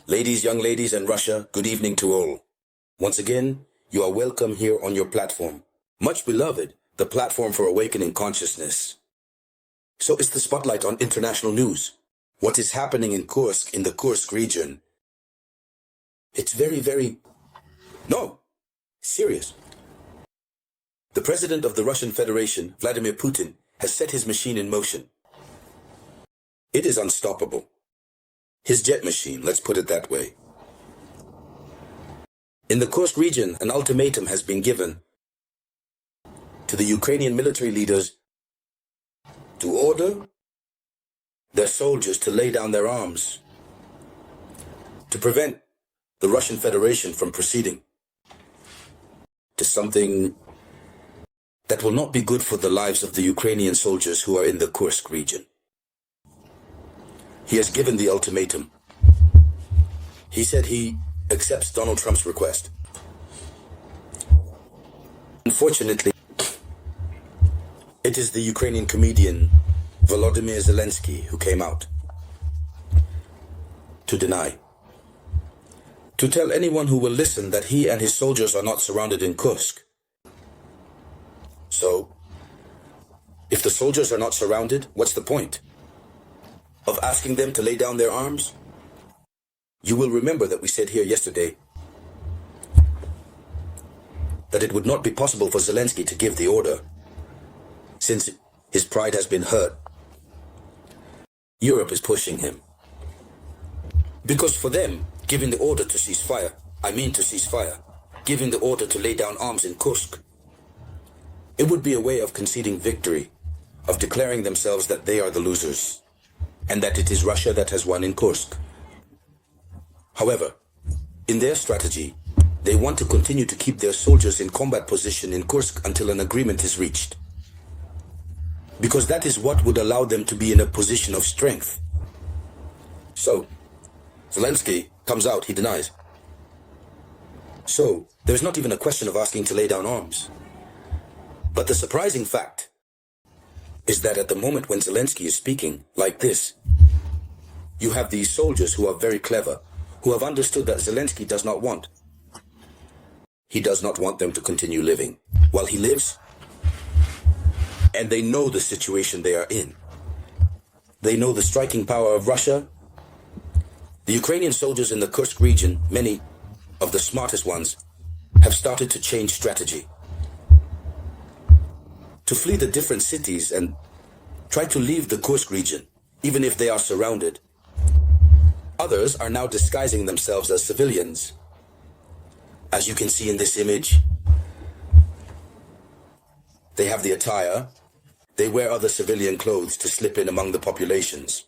Ladies, young ladies, and Russia, good evening to all. Once again, you are welcome here on your platform. Much beloved, the platform for awakening consciousness. So it's the spotlight on international news. What is happening in Kursk, in the Kursk region? It's very serious. The President of the Russian Federation, Vladimir Putin, has set his machine in motion. It is unstoppable. His jet machine, let's put it that way. In the Kursk region, an ultimatum has been given to the Ukrainian military leaders to order their soldiers to lay down their arms to prevent the Russian Federation from proceeding to something that will not be good for the lives of the Ukrainian soldiers who are in the Kursk region. He has given the ultimatum. He said he accepts Donald Trump's request. Unfortunately, it is the Ukrainian comedian Volodymyr Zelensky who came out to deny. To tell anyone who will listen that he and his soldiers are not surrounded in Kursk. So, if the soldiers are not surrounded, what's the point of asking them to lay down their arms? You will remember that we said here yesterday that it would not be possible for Zelensky to give the order since his pride has been hurt. Europe is pushing him. Because for them, giving the order to cease fire, giving the order to lay down arms in Kursk, it would be a way of conceding victory, of declaring themselves that they are the losers, and that it is Russia that has won in Kursk. However, in their strategy, they want to continue to keep their soldiers in combat position in Kursk until an agreement is reached. Because that is what would allow them to be in a position of strength. So, Zelensky comes out, he denies. So, there's not even a question of asking to lay down arms. But the surprising fact is that at the moment when Zelensky is speaking like this, you have these soldiers who are very clever, who have understood that Zelensky does not want. He does not want them to continue living while he lives. And they know the situation they are in. They know the striking power of Russia. The Ukrainian soldiers in the Kursk region, many of the smartest ones, have started to change strategy. To flee the different cities and try to leave the Kursk region, even if they are surrounded. Others are now disguising themselves as civilians. As you can see in this image, they have the attire, they wear other civilian clothes to slip in among the populations.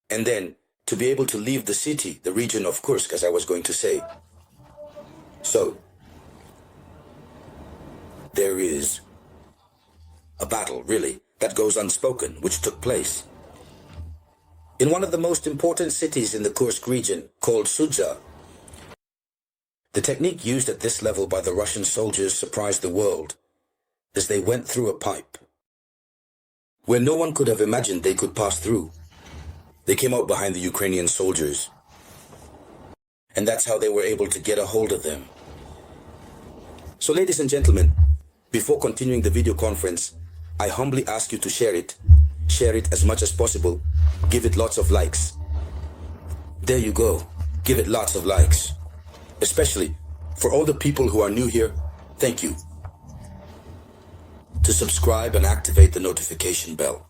And then, to be able to leave the city, the region of Kursk, as I was going to say. So, there is a battle, really, that goes unspoken, which took place in one of the most important cities in the Kursk region, called Sudzha. The technique used at this level by the Russian soldiers surprised the world, as they went through a pipe, where no one could have imagined they could pass through. They came out behind the Ukrainian soldiers, and that's how they were able to get a hold of them. So ladies and gentlemen, before continuing the video conference, I humbly ask you to share it as much as possible, give it lots of likes. There you go, give it lots of likes. Especially for all the people who are new here, thank you. To subscribe and activate the notification bell.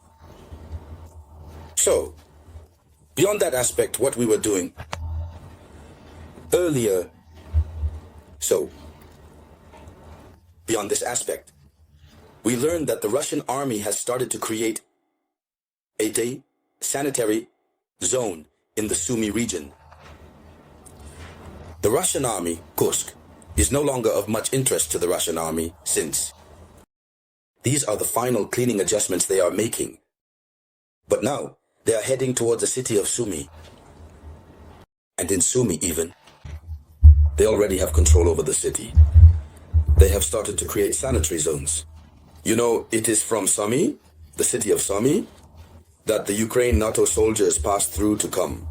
So, beyond that aspect, what we were doing earlier, beyond this aspect, we learned that the Russian army has started to create a sanitary zone in the Sumy region. The Russian army, Kursk, is no longer of much interest to the Russian army since these are the final cleaning adjustments they are making. But now, they are heading towards the city of Sumy. And in Sumy even, they already have control over the city. They have started to create sanitary zones. You know, it is from Sumy, the city of Sumy, that the Ukraine NATO soldiers passed through to come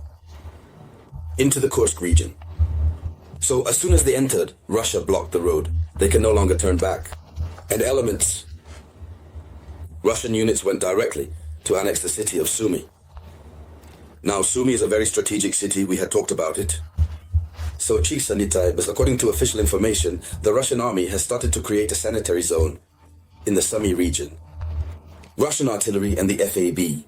into the Kursk region. So as soon as they entered, Russia blocked the road. They can no longer turn back. And Russian units went directly to annex the city of Sumy. Now, Sumy is a very strategic city. We had talked about it. So, but according to official information, the Russian army has started to create a sanitary zone in the Sumy region. Russian artillery and the FAB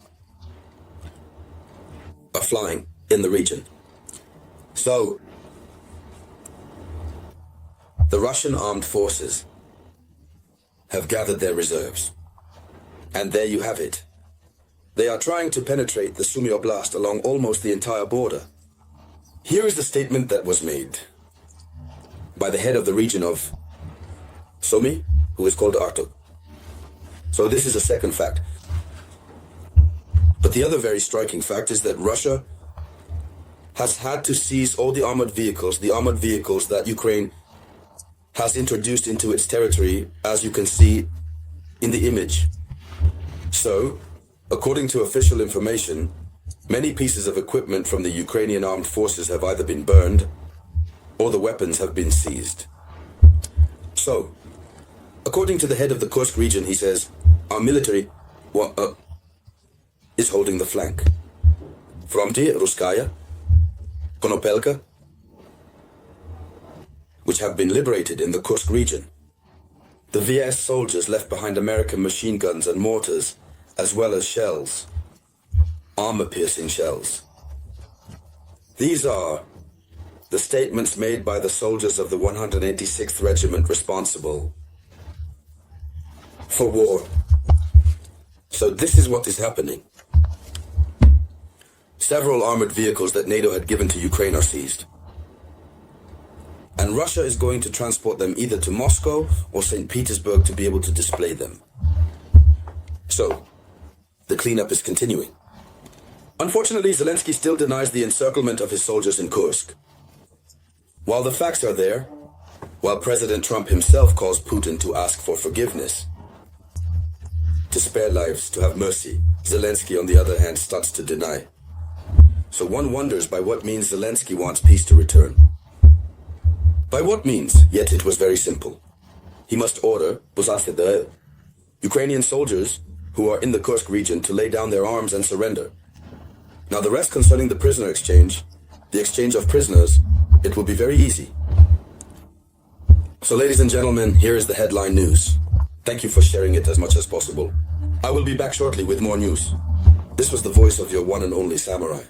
are flying in the region. So, the Russian armed forces have gathered their reserves. And there you have it. They are trying to penetrate the Sumy Oblast along almost the entire border. Here is the statement that was made by the head of the region of Sumy, who is called Artuk. So this is a second fact. But the other very striking fact is that Russia has had to seize all the armored vehicles that Ukraine has introduced into its territory, as you can see in the image. So, according to official information, many pieces of equipment from the Ukrainian armed forces have either been burned or the weapons have been seized. So, according to the head of the Kursk region, he says, our military is holding the flank. Frontier Ruskaya, Konopelka, which have been liberated in the Kursk region. The VS soldiers left behind American machine guns and mortars, as well as shells, armor-piercing shells. These are the statements made by the soldiers of the 186th Regiment responsible for war. So this is what is happening. Several armored vehicles that NATO had given to Ukraine are seized. And Russia is going to transport them either to Moscow or St. Petersburg to be able to display them. So, the cleanup is continuing. Unfortunately, Zelensky still denies the encirclement of his soldiers in Kursk. While the facts are there, while President Trump himself calls Putin to ask for forgiveness, to spare lives, to have mercy, Zelensky, on the other hand, starts to deny. So one wonders by what means Zelensky wants peace to return. By what means? Yet it was very simple. He must order Ukrainian soldiers who are in the Kursk region to lay down their arms and surrender. Now the rest concerning the prisoner exchange, the exchange of prisoners, it will be very easy. So ladies and gentlemen, here is the headline news. Thank you for sharing it as much as possible. I will be back shortly with more news. This was the voice of your one and only samurai.